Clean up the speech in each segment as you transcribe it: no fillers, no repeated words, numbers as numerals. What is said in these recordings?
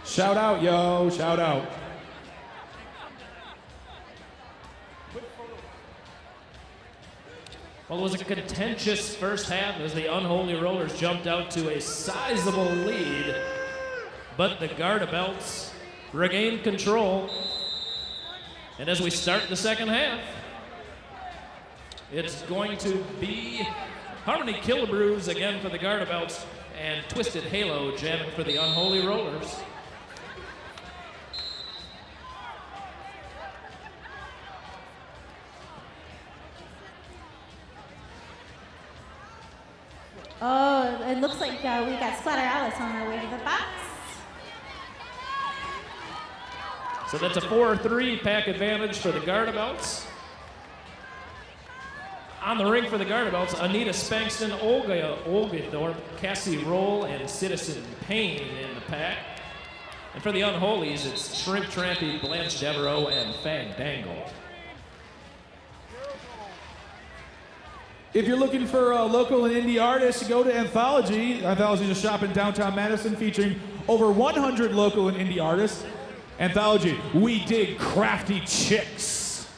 Shout out, yo, shout out. Well, it was a contentious first half as the Unholy Rollers jumped out to a sizable lead, but the Garda Belts regained control. And as we start the second half, it's going to be Harmony Killabrews again for the Garda Belts and Twisted Halo jamming for the Unholy Rollers. Oh, it looks like we got Splatter Alice on our way to the box. So that's a 4-3 pack advantage for the Garda Belts. On the ring for the Garda Belts, Anita Spankston, Olga Thorpe, Cassie Roll, and Citizen Payne in the pack. And for the Unholies, it's Shrimp Trampy, Blanche Devereaux, and Fandangle. If you're looking for local and indie artists, go to Anthology. Anthology is a shop in downtown Madison featuring over 100 local and indie artists. Anthology, we dig crafty chicks.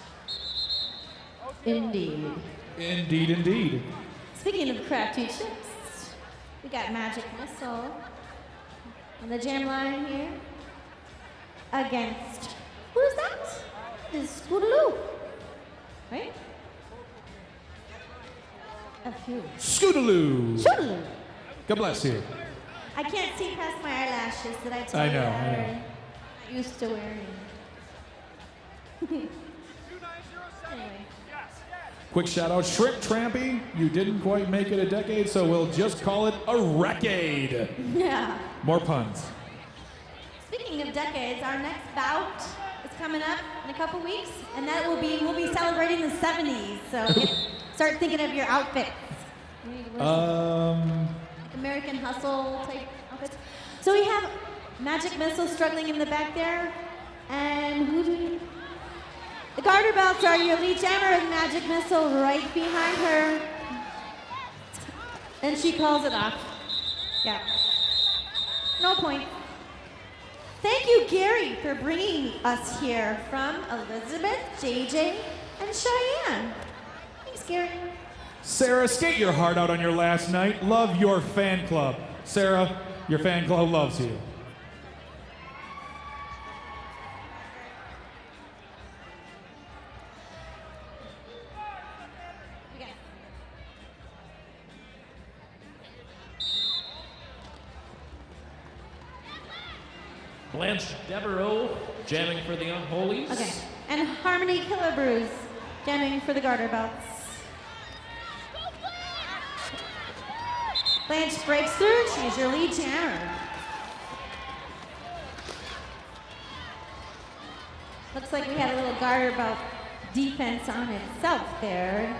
Indeed. Indeed, indeed. Speaking of crafty chips, we got Magic Missile on the jam line here against, who's that? It is Scootaloo, right? A few. Scootaloo. Scootaloo. God bless you. I can't see past my eyelashes that I tell I you know, that I know. already. I'm used to wearing. Anyway. Quick shout out, Shrimp Trampy. You didn't quite make it a decade, so we'll just call it a recade. Yeah. More puns. Speaking of decades, our next bout is coming up in a couple weeks, and we'll be celebrating the 70s. So start thinking of your outfits. Like American Hustle type outfits. So we have Magic Missile struggling in the back there, and who do we? The Garter Belts are your lead jammer, and Magic Missile right behind her, and she calls it off. Yeah. No point. Thank you, Gary, for bringing us here from Elizabeth, JJ, and Cheyenne. Thanks, Gary. Sarah, skate your heart out on your last night. Love your fan club. Sarah, your fan club loves you. Blanche Devereaux jamming for the Unholies. Okay. And Harmony Killabrews jamming for the Garter Belts. Blanche breaks through. She's your lead jammer. Looks like we had a little Garter Belt defense on itself there.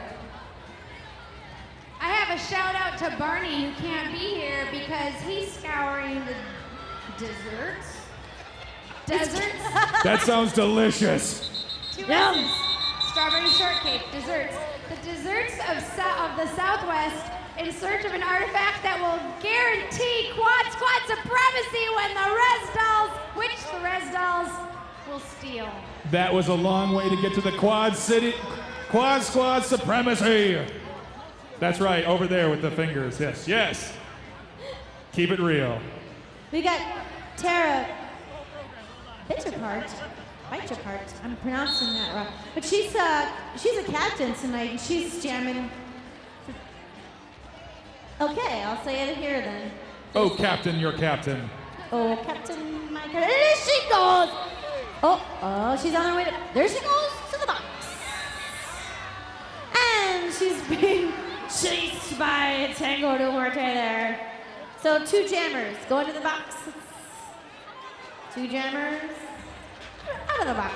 I have a shout out to Barney, who can't be here because he's scouring the desserts. Deserts? That sounds delicious. Two S's. Strawberry shortcake, desserts. The desserts of the Southwest in search of an artifact that will guarantee quad squad supremacy when the Res Dolls, which the Res Dolls will steal. That was a long way to get to the Quad Squad supremacy. That's right, over there with the fingers. Yes, yes. Keep it real. We got Tara Bitterpart. I'm pronouncing that wrong. But she's a captain tonight, and she's jamming. Okay, I'll say it here then. Oh, Captain, your captain. Oh, Captain, my captain. There she goes! Oh, she's on her way to. There she goes to the box. And she's being chased by Tango Duarte there. So 2 jammers going to the box. 2 jammers out of the box.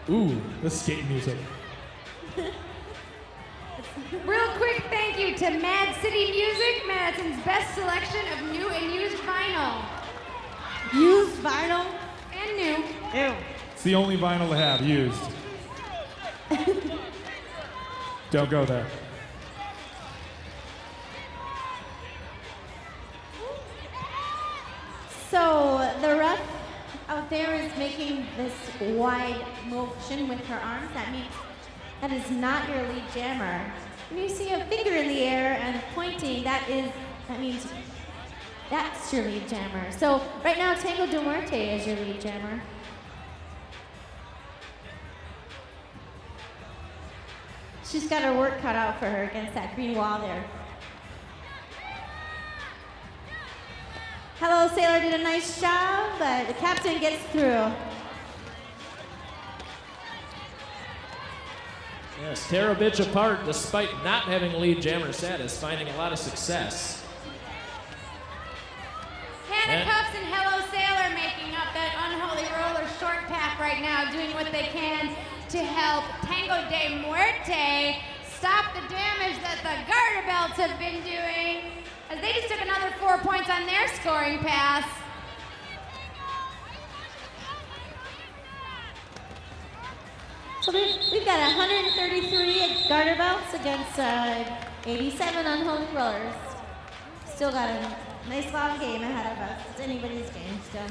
Ooh, the skate music. Real quick thank you to Mad City Music, Madison's best selection of new and used vinyl. Used vinyl? And new. Ew. It's the only vinyl to have used. Don't go there. So the ref there is making this wide motion with her arms. That means that is not your lead jammer. When you see a finger in the air and pointing, that means that's your lead jammer. So right now, Tango de Muerte is your lead jammer. She's got her work cut out for her against that green wall there. Hello Sailor did a nice job, but the captain gets through. Yes, tear a bitch apart despite not having lead jammer status, finding a lot of success. Hannah Cuffs and Hello Sailor making up that Unholy Roller short pack right now, doing what they can to help Tango de Muerte stop the damage that the Garda belts have been doing, as they just took another 4 points on their scoring pass. So we've got 133 Garter belts against 87 Unholy Rollers. Still got a nice long game ahead of us. It's anybody's game still.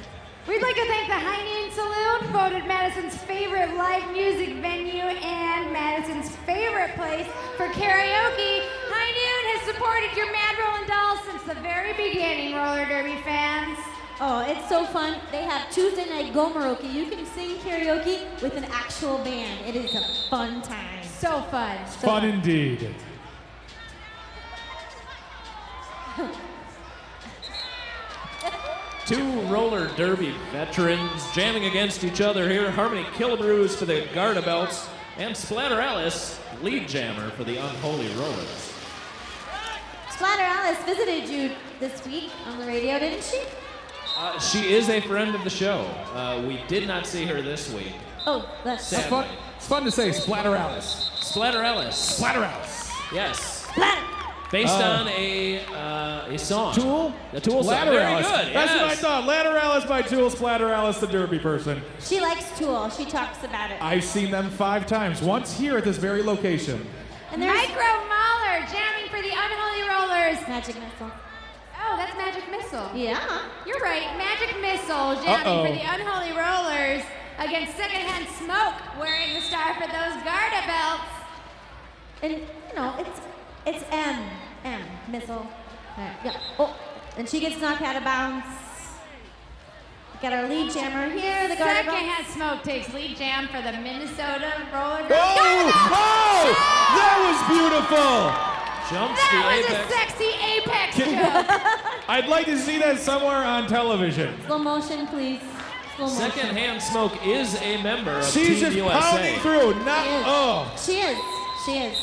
We'd like to thank the High Noon Saloon, voted Madison's favorite live music venue and Madison's favorite place for karaoke. High Noon has supported your Mad Rollin' Dolls since the very beginning, roller derby fans. Oh, it's so fun. They have Tuesday night Gomaroke. You can sing karaoke with an actual band. It is a fun time. So fun. So Fun indeed. Two roller derby veterans jamming against each other here. Harmony Killebrews for the Garda belts and Splatter Alice, lead jammer for the Unholy Rollers. Splatter Alice visited you this week on the radio, didn't she? She is a friend of the show. We did not see her this week. Oh, that's Sad. Fun. It's fun to say Splatter Alice. Splatter Alice. Splatter Alice. Yes. Splatter. Based on a song. Tool? The Tool song. Splatter Very Alice. good. That's what I yes. thought. Ladder Alice by Tool, Splatter Alice the derby person. She likes Tool. She talks about it. I've seen them 5 times. Once here at this very location. And there's Micro Mahler jamming for the Unholy Rollers. Magic Missile. Oh, that's Magic Missile. Yeah. You're right, Magic Missile jamming Uh-oh. for the Unholy Rollers against Secondhand Smoke, wearing the star for those Garda belts. And you know, it's M Missile. Yeah. Oh, and she gets knocked out of bounds. Got our lead jammer here. The Garda belts. Secondhand Smoke takes lead jam for the Minnesota Roller. Oh! That was beautiful! Jumps That the was apex. a sexy apex jump. I'd like to see that somewhere on television. Slow motion, please. Slow motion. Secondhand Smoke is a member of She's Team just pounding USA. through. She Not, is. oh. She is. She is.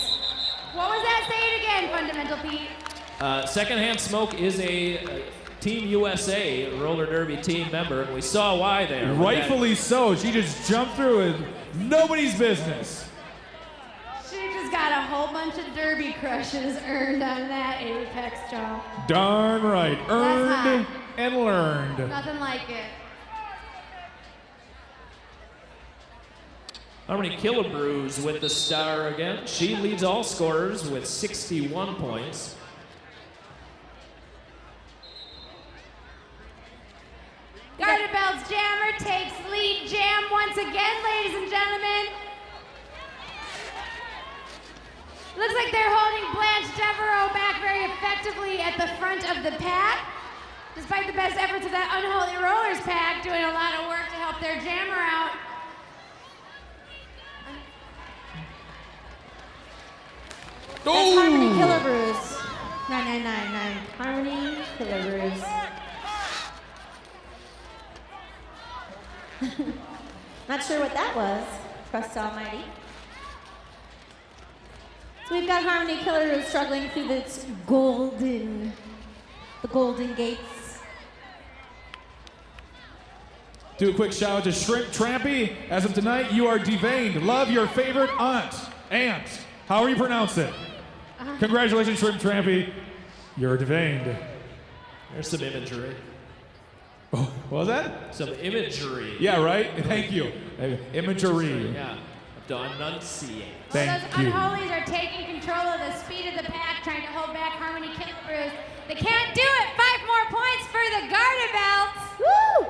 What was that? Say it again, Fundamental Pete. Secondhand Smoke is a Team USA roller derby team member, and we saw why there. Rightfully so. She just jumped through it. Nobody's business. She just got a whole bunch of derby crushes earned on that apex jump. Darn right. Earned hot. and learned. Nothing like it. Harmony Killebrews with the star again. She leads all scorers with 61 points. Garda Belts Jammer takes lead jam once again, ladies and gentlemen. Looks like they're holding Blanche Devereaux back very effectively at the front of the pack. Despite the best efforts of that Unholy Rollers pack, doing a lot of work to help their jammer out. That's Harmony Killebrews. 9999. Harmony Killebrews. Not sure what that was. Trust Almighty. So we've got Harmony Killebrews struggling through the golden gates. Do a quick shout out to Shrimp Trampy. As of tonight, you are deveined. Love your favorite aunt. Aunt. How you pronounce it? Congratulations, Shrimp Trampy. You're deveined. There's some imagery. Oh, what was that? Some imagery. Yeah, right? Thank you. Imagery. Yeah. To enunciate. Thank Those you. Unholies are taking control of the speed of the pack, trying to hold back Harmony Killebrews. They can't do it. 5 more points for the Garda Belts. Woo!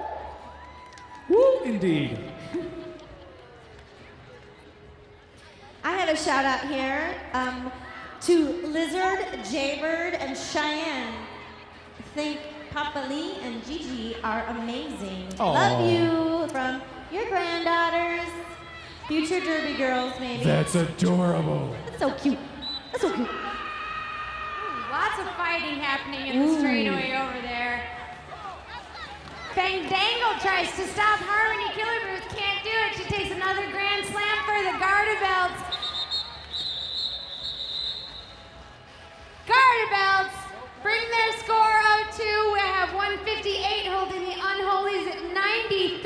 Woo indeed. I have a shout out here to Lizard, Jaybird, and Cheyenne. I think Papa Lee and Gigi are amazing. Aw. Love you from your granddaughters, future Derby girls, maybe. That's adorable. That's so cute. That's so cute. Lots of fighting happening in the straightaway over there. Fandangle tries to stop Harmony Killer Bruce, can't do it. She takes another grand slam for the Garda belts. Garda belts bring their score out to, we have 158 holding the Unholies at 93.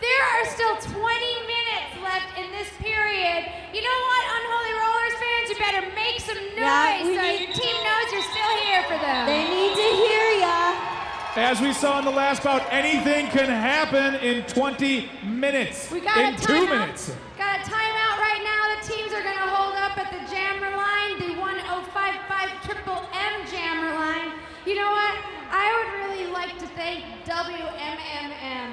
There are still 20 minutes left in this period. You know what, Unholy Rollers fans, you better make some noise so your team knows you're still here for them. They need to hear ya. As we saw in the last bout, anything can happen in 20 minutes. We got in a 2 timeout. minutes. Got a timeout right now. The teams are going to hold up at the jammer line, the 1055 Triple M jammer line. You know what? I would really like to thank WMMM,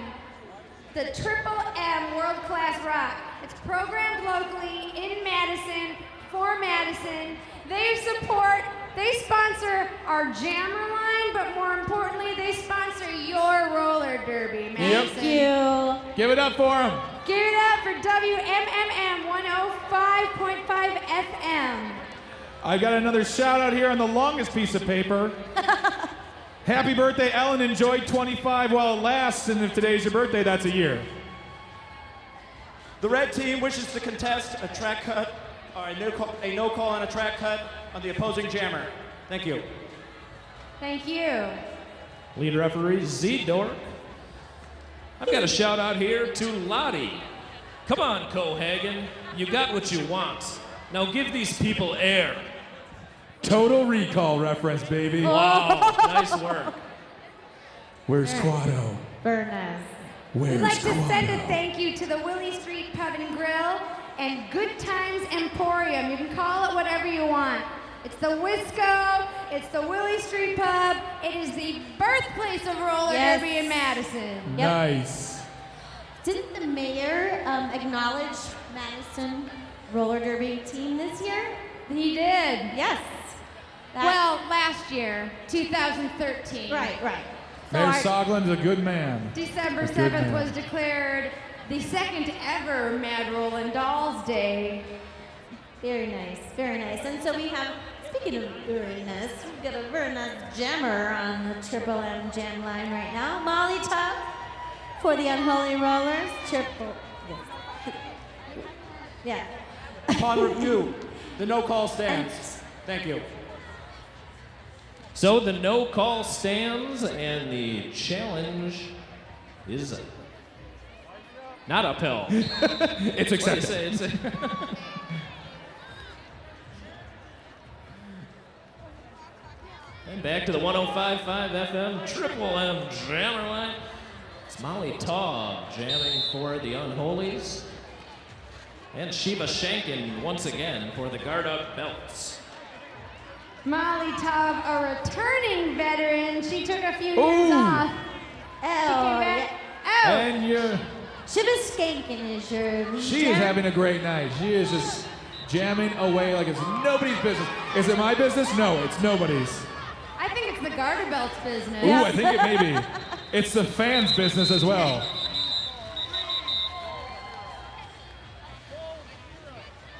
the Triple M World Class Rock. It's programmed locally in Madison, for Madison. They sponsor our jammer line, but more importantly, they sponsor your roller derby, Madison. Thank you. Give it up for them. Give it up for WMMM 105.5 FM. I got another shout out here on the longest piece of paper. Happy birthday, Ellen. Enjoy 25 while it lasts, and if today's your birthday, that's a year. The red team wishes to contest a track cut, or a no call on a track cut on the opposing jammer. Thank you. Thank you. Lead referee Z-Dork. I've got a shout out here to Lottie. Come on, Cohagen. You got what you want. Now give these people air. Total Recall reference, baby. Wow, nice work. Where's Quado? Very nice. Where's We'd like to send a Quado? thank you to the Willie Street Pub and Grill and Good Times Emporium. You can call it whatever you want. It's the Wisco, it's the Willie Street Pub, it is the birthplace of roller derby in Madison. Yep. Nice. Didn't the mayor acknowledge Madison roller derby team this year? He did. Yes. Well, last year, 2013. Right. So Mayor our- Soglin's a good man. December A good 7th man. was declared the second ever Mad Rollin' Dolls Day. Very nice, very nice. And so we have, speaking of very nice, we've got a very nice jammer on the Triple M jam line right now. Molly Tubb for the Unholy Rollers. Triple, yes. Yeah. Upon review, the no call stands. Thank you. So the no call stands, and the challenge is not uphill. It's accepted. And back to the 105.5 FM Triple M jammer line. It's Molly Taub jamming for the Unholies. And Shiva Shankin once again for the Garda belts. Molly Taub, a returning veteran. She took a few Ooh. years off. Oh, back. yeah. Oh, And Shiva Skankin is your lead she is jammer. having a great night. She is just jamming away like it's nobody's business. Is it my business? No, it's nobody's. I think it's the Garda belts business. Ooh, I think it may be. It's the fans' business as well.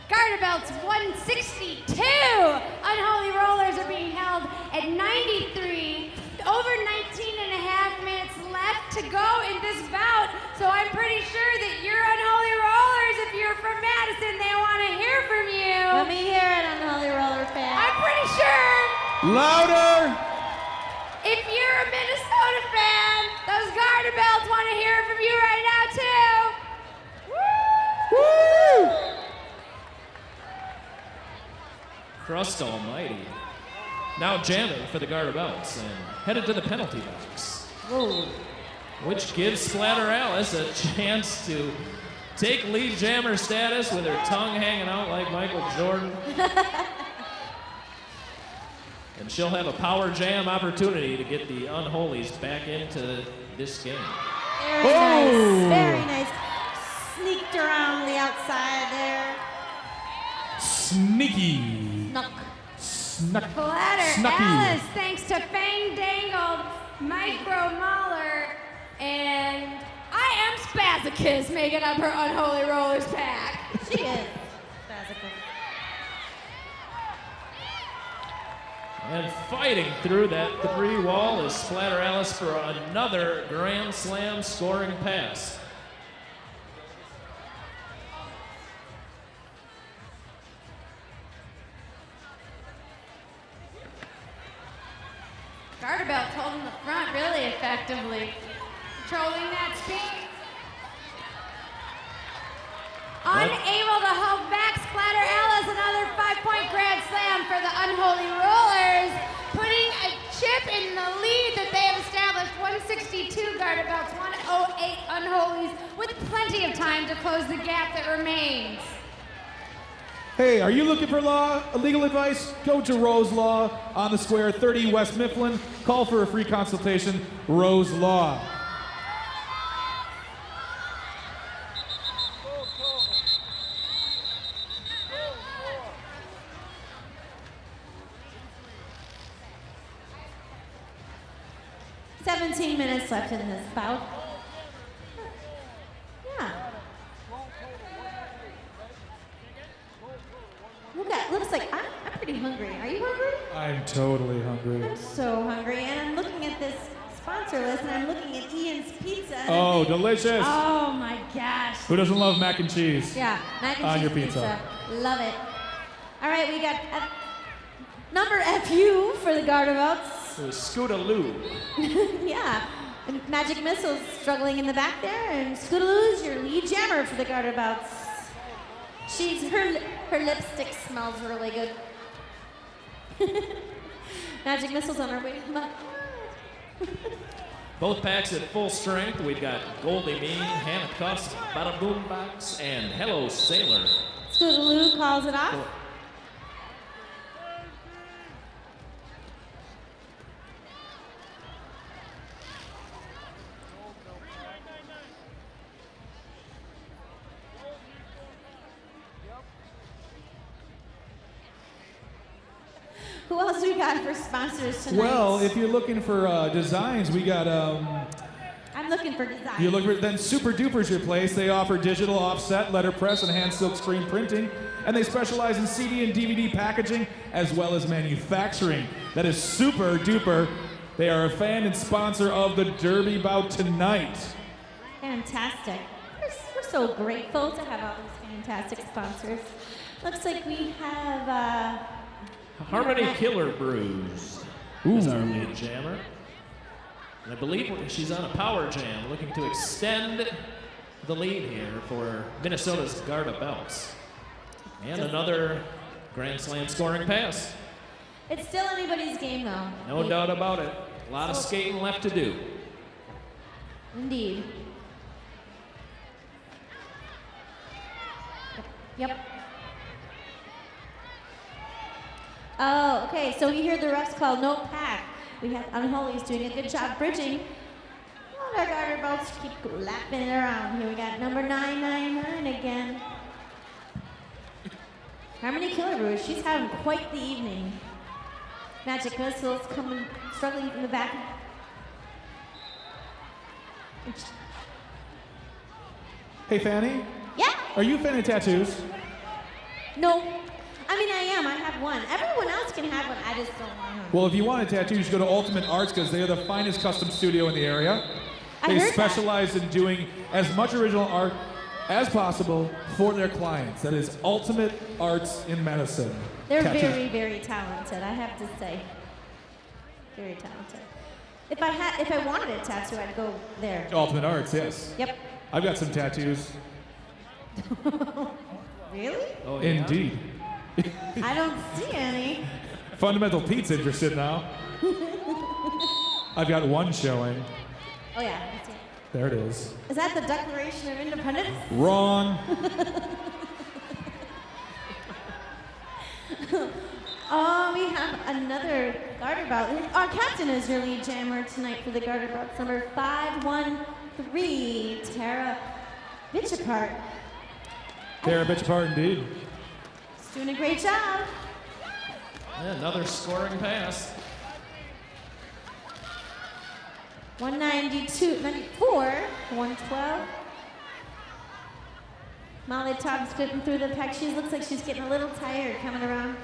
Garda belts 162. Unholy Rollers are being held at 93. Over 19 and a half minutes left to go in this bout. So I'm pretty sure that your Unholy Rollers, if you're from Madison, they want to hear from you. Let me hear it, Unholy Roller fan. I'm pretty sure Louder! if you're a Minnesota fan, those Garda belts want to hear from you right now too. Woo! Crust almighty. Now jamming for the Garda belts and headed to the penalty box. Whoa. Which gives Splatter Alice a chance to take lead jammer status with her tongue hanging out like Michael Jordan. And she'll have a power jam opportunity to get the Unholies back into this game. Very nice. Very Splatter Snucky. Alice, thanks to Fang Dangled, Micro Mauler, and I am Spazicus making up her Unholy Rollers pack. She is. Spazicus. And fighting through that 3-wall is Splatter Alice for another Grand Slam scoring pass. Garda Belt's holding the front really effectively. Controlling that speed. Unable to hold back, Splatter Alice, another 5-point Grand Slam for the Unholy Rollers, putting a chip in the lead that they have established. 162 Garda Belts, 108 Unholies, with plenty of time to close the gap that remains. Hey, are you looking for legal advice? Go to Rose Law on the square, 30 West Mifflin. Call for a free consultation, Rose Law. $17 minutes left in this bout. Yeah. Looks like I'm pretty hungry. Are you hungry? I'm totally hungry. I'm so hungry, and I'm looking at this sponsor list, and I'm looking at Ian's Pizza. and Oh, I'm thinking, delicious. Oh my gosh. Who doesn't love mac and cheese? Yeah, mac and On cheese your pizza. Love it. All right, we got number FU for the Garda Belts. It was Scootaloo. Yeah. And Magic Missile's struggling in the back there, and Scootaloo's your lead jammer for the Garda Belts. Her lipstick smells really good. Magic Missile's on her way to the Both packs at full strength. We've got Goldie Mean, Hannah Cuss, Bada Boom Box, and Hello Sailor. Scootaloo calls it off. Who else we got for sponsors tonight? Well, if you're looking for designs, we got I'm looking for design. you look for then Super Duper's your place. They offer digital offset, letterpress, and hand silk screen printing, and they specialize in CD and DVD packaging as well as manufacturing. That is Super Duper. They are a fan and sponsor of the Derby bout tonight. Fantastic. We're so grateful to have all these fantastic sponsors. Looks like we have Harmony Killer Brews is our lead jammer. And I believe she's on a power jam, looking to extend the lead here for Minnesota's Garda Belts. And another Grand Slam scoring pass. It's still anybody's game, though. No doubt about it. A lot of skating left to do. Indeed. Yep. Oh, okay. So we hear the refs call no pack. We have Unholy's doing a good job bridging. Oh, our Garda Belts keep lapping it around. Here we got number 999 again. Harmony Killer Brew, she's having quite the evening. Magic Missile's coming, struggling from the back. Hey, Fanny, Yeah? are you a fan of tattoos? No. I mean, I am. I have one. Everyone else can have one. I just don't want one. Well, if you want a tattoo, you should go to Ultimate Arts because they are the finest custom studio in the area. I They heard that. specialize in doing as much original art as possible for their clients. That is Ultimate Arts in Medicine. They're Tattoo. very, very talented, I have to say. Very talented. If I wanted a tattoo, I'd go there. Ultimate Arts, yes. Yep. I've got some tattoos. Really? Oh, yeah? Indeed. I don't see any. Fundamental Pete's interested now. I've got one showing. Oh yeah, I see it. There it is. Is that the Declaration of Independence? Wrong. Oh, we have another Garda Belt. Our captain is your lead jammer tonight for the Garda Belts, number 513, Tara Bitchapart. Tear a bitch apart indeed. She's doing a great job. And another scoring pass. 192, 94, 112. Molly Todd's getting through the pack. She looks like she's getting a little tired coming around.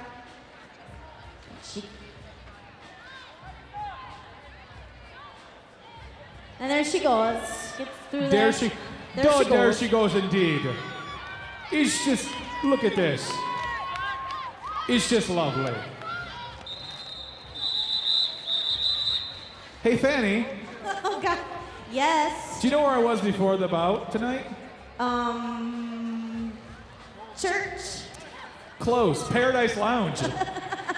And there she goes. Gets through There there. she, there she goes indeed. It's just, look at this. It's just lovely. Hey Fanny, Oh God. Yes. do you know where I was before the bout tonight? Church. Close, Paradise Lounge.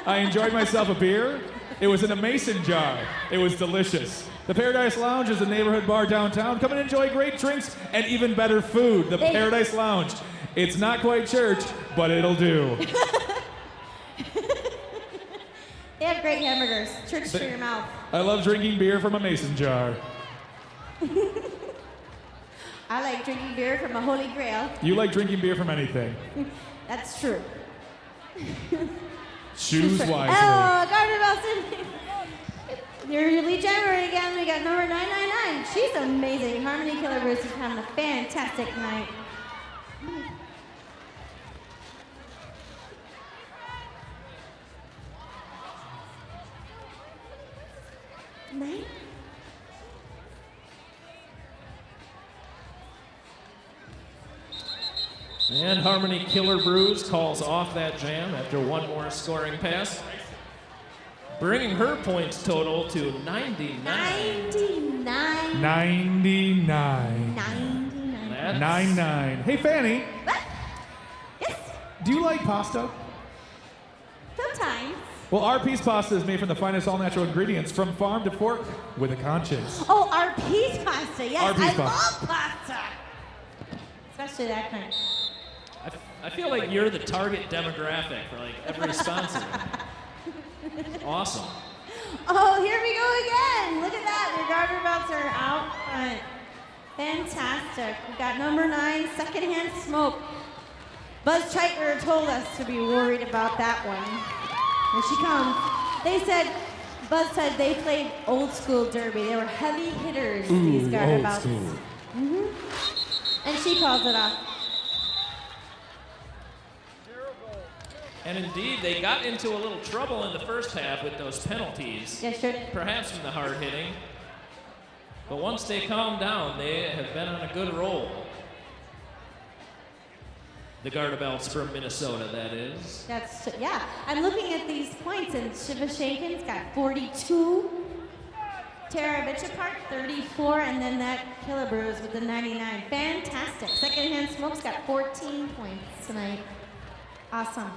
I enjoyed myself a beer. It was in a mason jar. It was delicious. The Paradise Lounge is a neighborhood bar downtown. Come and enjoy great drinks and even better food. The Paradise Lounge. It's not quite church, but it'll do. They have great hamburgers. Church for your mouth. I love drinking beer from a mason jar. I like drinking beer from a Holy Grail. You like drinking beer from anything. That's true. Choose wisely. Oh, Garda Belson. Your lead jammer again. We got number 999. She's amazing. Harmony Killer Bruce is having a fantastic night. Night. And Harmony Killer Brews calls off that jam after one more scoring pass, bringing her points total to 99. 99. 99. 99. That's 99. Hey Fanny, What? Yes. do you like pasta? Sometimes. Well, our peas pasta is made from the finest all-natural ingredients from farm to fork with a conscience. Oh, our peas pasta. Yes, Our peas I pasta. love pasta. Especially that kind. I feel like you're the target demographic for like every sponsor. Awesome. Oh, here we go again. Look at that. Your Garda belts are out front. Fantastic. We got number 9, Secondhand Smoke. Buzz Cheitler told us to be worried about that one. Here she comes. They said, Buzz said they played old school derby. They were heavy hitters, these Garda old belts. school. And she calls it off. And indeed, they got into a little trouble in the first half with those penalties, Yeah, sure did. perhaps from the hard hitting. But once they calmed down, they have been on a good roll. The Garda belts from Minnesota, that is. That's, yeah. I'm looking at these points, and Shiva Shakin's got 42. Tara Bitchapart, 34, and then that Killer Brews with the 99. Fantastic. Secondhand Smoke's got 14 points tonight. Awesome.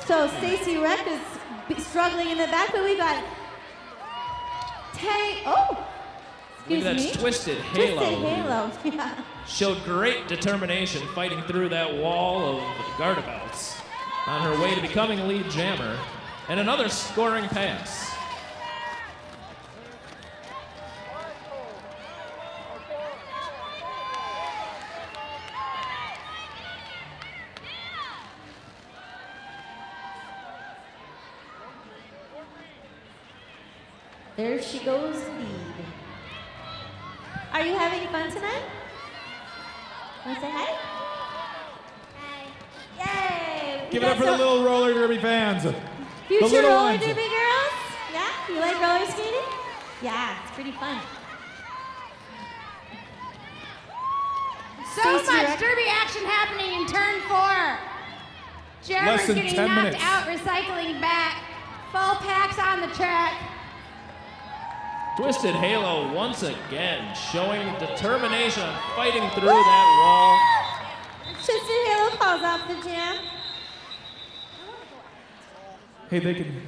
So Stacy Reck is struggling in the back, but we got Tay. Oh, I believe excuse that's me. Twisted Halo. Twisted Halo. Yeah. Showed great determination fighting through that wall of Garda belts on her way to becoming lead jammer. And another scoring pass. There she goes, lead. Are you having fun tonight? Want to say hi? Hi. Yay! Give it up for the little roller derby fans. future little roller ones. derby girls. Yeah, you like roller skating? Yeah, it's pretty fun. So Stacey much Reck- derby action happening in turn 4. Jeremy's Less than getting 10 knocked minutes. out, recycling back. Full packs on the track. Twisted Halo once again showing determination on fighting through that Twisted Halo calls off the jam. Hey, they can.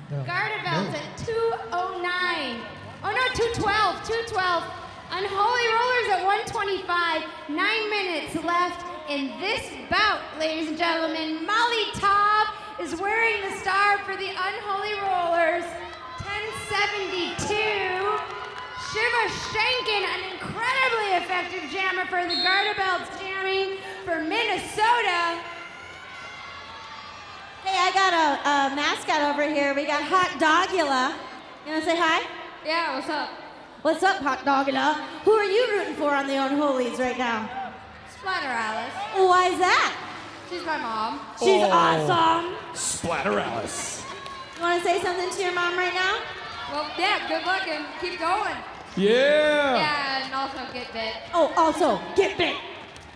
Garda belts at 209. Oh no, 212. 212. Unholy Rollers at 125. 9 minutes left in this bout, ladies and gentlemen. Molly Taub is wearing the star for the Unholy Rollers. 1072. Shiva Shankin, an incredibly effective jammer for the Garda belts, jamming for Minnesota. Hey, I got a mascot over here. We got Hot Dogula. You want to say hi? Yeah, what's up? What's up, Hot Dogula? Who are you rooting for on the Unholies right now? Splatter Alice. Why is that? She's my mom. She's awesome. Splatter Alice. You want to say something to your mom right now? Well, yeah, good luck and keep going. Yeah. Yeah, and also get bit. Oh, also, get bit.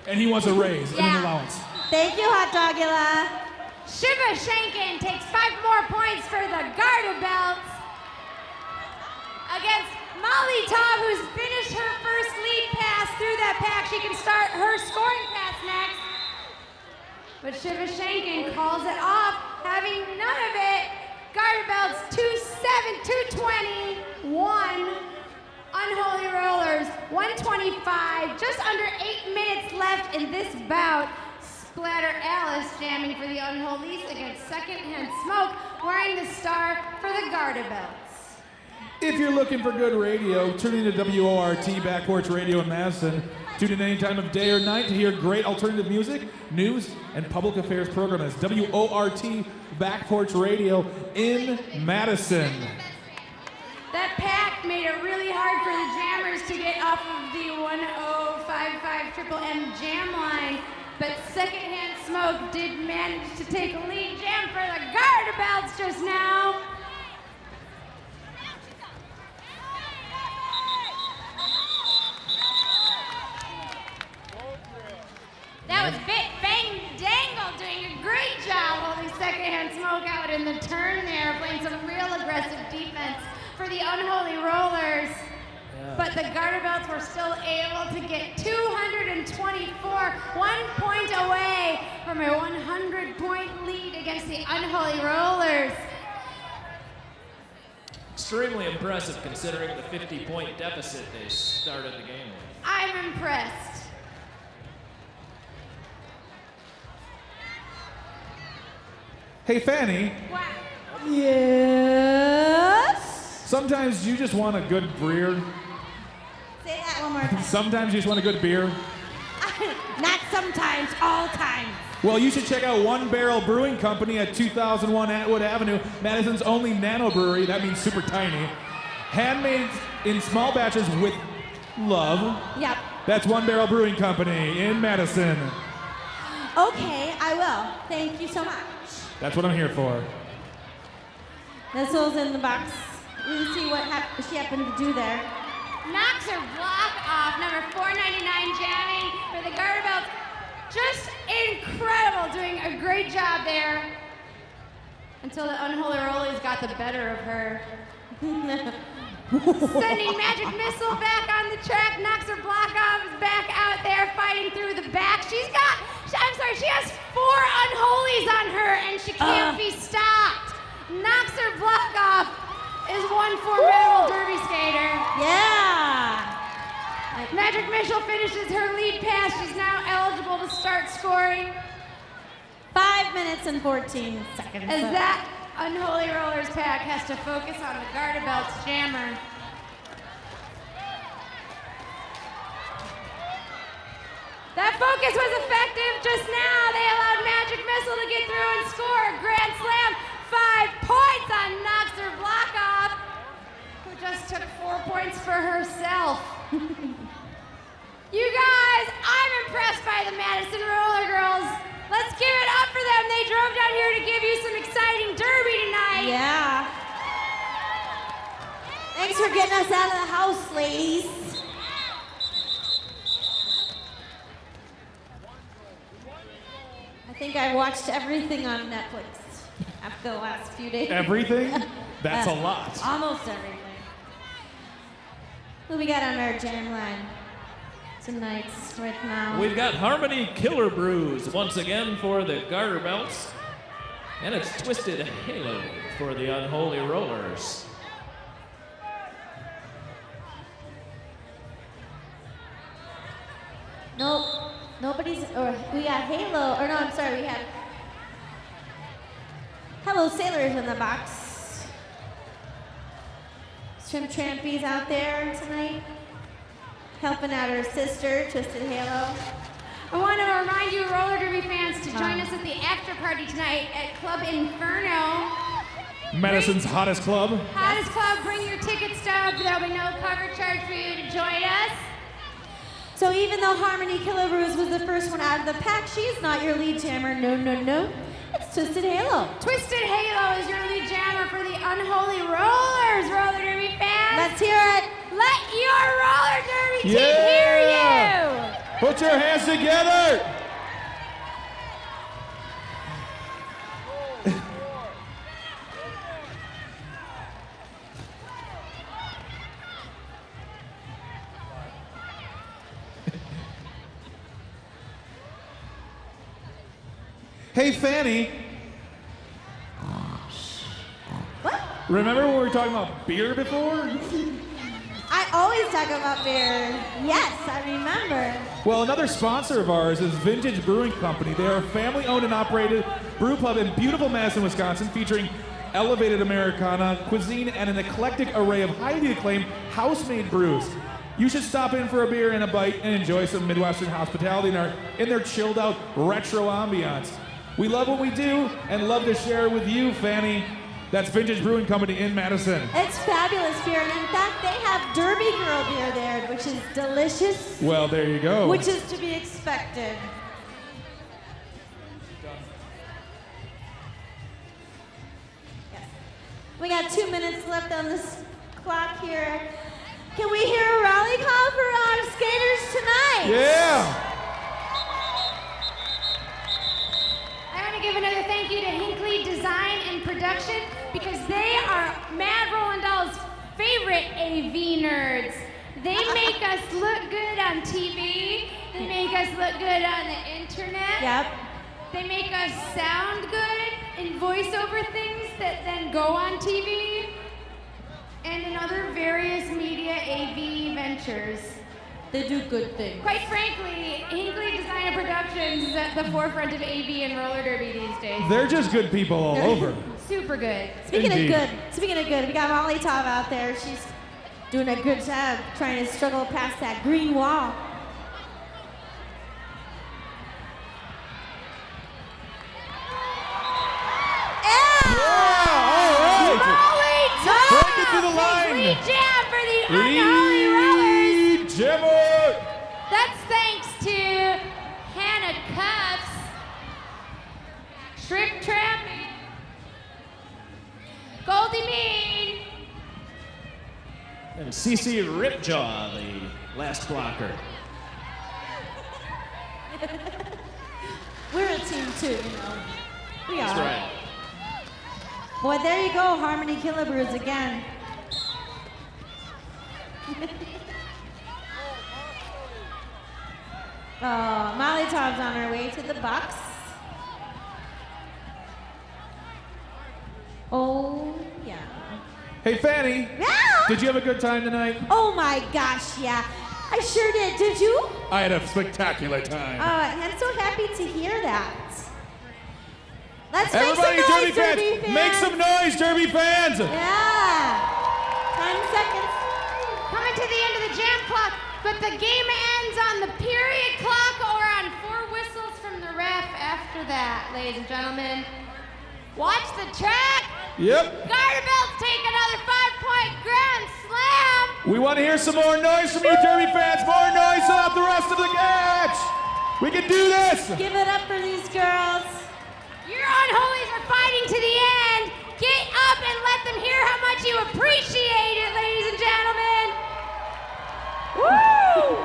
And he wants a raise and an Yeah. allowance. Thank you, Hot Dogula. Shiva Shankin takes 5 more points for the Garda belts against Molly Taub, who's finished her first lead pass through that pack. She can start her scoring pass next. But Shiva Shankin calls it off, having none of it. Garda belts 221. Unholy Rollers 125. Just under 8 minutes left in this bout. Splatter Alice jamming for the Unholies against Secondhand Smoke, wearing the star for the Garda belts. If you're looking for good radio, tune in to WORT Back Porch Radio in Madison. Tune in any time of day or night to hear great alternative music, news, and public affairs program as WORT Back Porch Radio in Madison. That pack made it really hard for the jammers to get off of the 1055 Triple M jam line, but Secondhand Smoke did manage to take a lead jam for the Garda belts just now. That was Bit Bang Dangle doing a great job holding Secondhand Smoke out in the turn there, playing some real aggressive defense for the Unholy Rollers. But the Garda belts were still able to get 224, 1 point away from a 100-point lead against the Unholy Rollers. Extremely impressive considering the 50-point deficit they started the game with. I'm impressed. Hey, Fanny, Wow. Yes? sometimes you just want a good beer. Say that one more time. Sometimes you just want a good beer. Not sometimes, all times. Well, you should check out One Barrel Brewing Company at 2001 Atwood Avenue, Madison's only nano brewery. That means super tiny. Handmade in small batches with love. Yep. That's One Barrel Brewing Company in Madison. Okay, I will. Thank you so much. That's what I'm here for. This was in the box. Let's see what she happened to do there. Knocks her block off, number 499 jamming for the Garda belts. Just incredible, doing a great job there. Until the Unholy Rollies got the better of her. Sending Magic Missile back on the track, knocks her block off, is back out there fighting through the back. She has 4 Unholies on her and she can't be stopped. Knocks her block off, is one formidable derby skater. Yeah. Magic Missile finishes her lead pass. She's now eligible to start scoring. 5 minutes and 14 seconds. As that Unholy Rollers pack has to focus on the Garda belts jammer. That focus was effective just now. They allowed Magic Missile to get through and score a grand slam. 5 points on knocks her block off, who just took 4 points for herself. You guys, I'm impressed by the Madison Roller Girls. Let's give it up for them. They drove down here to give you some exciting derby tonight. Yeah. Thanks for getting us out of the house, ladies. I think I watched everything on Netflix after the last few days. Everything? That's a lot. Almost everything. Who we got on our jam line tonight, right now? We've got Harmony Killer Brews once again for the Garter belts. And it's Twisted Halo for the Unholy Rollers. Nope. Nobody's, or we got Halo, or no, I'm sorry, we have Hello Sailors in the box. Shrimp Trampies out there tonight, helping out her sister, Twisted Halo. I want to remind you roller derby fans to join us at the after party tonight at Club Inferno. Madison's hottest club. Hottest club, bring your ticket stub. There'll be no cover charge for you to join us. So even though Harmony Killabrews was the first one out of the pack, she's not your lead jammer. No, no, no. It's Twisted Halo. Twisted Halo is your lead jammer for the Unholy Rollers, roller derby fans. Let's hear it. Let your roller derby team hear you. Put your hands together. Hey, Fanny. What? Remember when we were talking about beer before? I always talk about beer. Yes, I remember. Well, another sponsor of ours is Vintage Brewing Company. They are a family-owned and operated brew pub in beautiful Madison, Wisconsin, featuring elevated Americana cuisine and an eclectic array of highly acclaimed house-made brews. You should stop in for a beer and a bite and enjoy some Midwestern hospitality in their chilled-out retro ambiance. We love what we do and love to share it with you, Fanny. That's Vintage Brewing Company in Madison. It's fabulous beer, and in fact, they have Derby Girl beer there, which is delicious. Well, there you go. Which is to be expected. Yes. We got 2 minutes left on this clock here. Can we hear a rally call for our skaters tonight? Yeah. I want to give another thank you to Hinckley Design and Production because they are Mad Rollin' Doll's favorite AV nerds. They make us look good on TV. They make us look good on the internet. Yep. They make us sound good in voiceover things that then go on TV and in other various media AV ventures. They do good things. Quite frankly, Hinckley Design and Productions is at the forefront of AV and roller derby these days. They're just good people all over. Super good. Speaking Indeed. of good, we got Molly Taub out there. She's doing a good job trying to struggle past that green wall. Break it to the line. Lead jam for the Unholy Rollers. Lead jammer. That's thanks to Hannah Cuffs, Trip Trap, Goldie Mean, And CC Ripjaw, the last blocker. We're a team too, you know. We are. That's right. Boy, there you go, Harmony Killabrews again. Oh, Molly Taub's on her way to the box. Oh, yeah. Hey, Fanny. Yeah! Did you have a good time tonight? Oh my gosh, yeah. I sure did. Did you? I had a spectacular time. I'm so happy to hear that. Let's Everybody, make some noise, Derby fans, make some noise, Derby fans. Yeah. 10 seconds. coming to the end of the jam clock, but the game ends on the period clock or on 4 whistles from the ref after that, ladies and gentlemen. Watch the track. Yep. Garda belts take another 5-point grand slam. We want to hear some more noise from you, Derby fans. More noise off the rest of the catch. We can do this. Give it up for these girls. Your Unholies are fighting to the end. Get up and let them hear how much you appreciate it, ladies and gentlemen. Woo!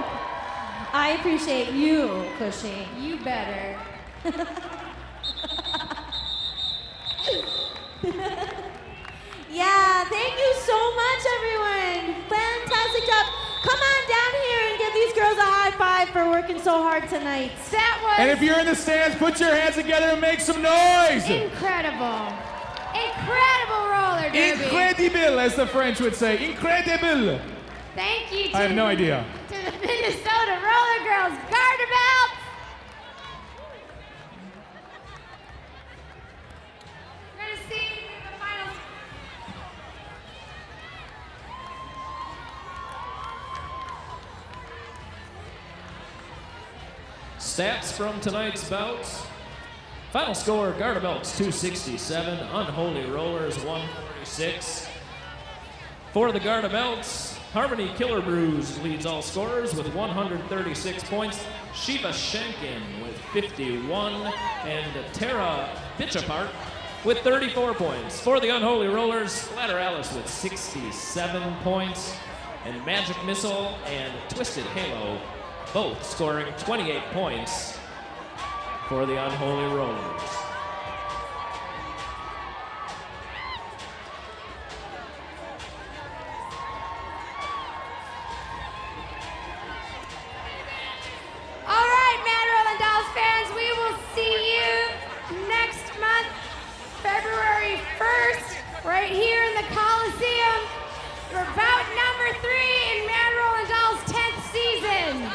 I appreciate you, Cushy. You better. Yeah, thank you so much, everyone. Fantastic job. Come on down here and give these girls a high five for working so hard tonight. That was And if you're in the stands, put your hands together and make some noise. incredible. Incredible roller derby. Incredible, as the French would say. Incredible. Thank you to, I have no idea. to the Minnesota Roller Girls Garda belts. We're going to see the finals. Stats from tonight's bout. Final score, Garda Belts 267, Unholy Rollers 146. For the Garda Belts, Harmony Killer Brews leads all scorers with 136 points. Shiva Shankin with 51, and Tara Bitchapart with 34 points. For the Unholy Rollers, Lateralis with 67 points, and Magic Missile and Twisted Halo both scoring 28 points for the Unholy Rollers. All right, Mad Rollin' Dolls fans, we will see you next month, February 1st, right here in the Coliseum for bout number 3 in Mad Rollin' Dolls' 10th season.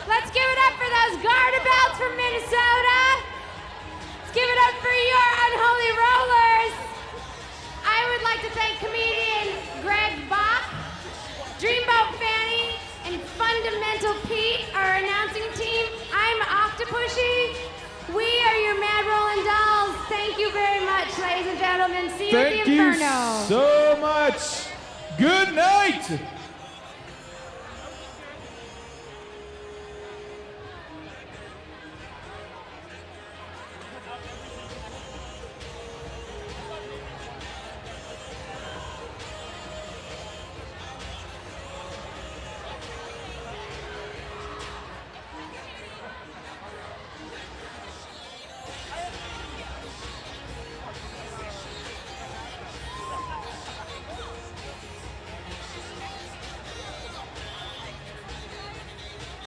Let's give it up for those Garda Belts from Minnesota. Let's give it up for your Unholy Rollers. I would like to thank comedian Greg Bach, Dreamboat Fanny, and Fundamental Pete, our announcing team. I'm Octopushy. We are your Mad Rollin' Dolls. Thank you very much, ladies and gentlemen. See you at the Inferno. Thank you so much. Good night.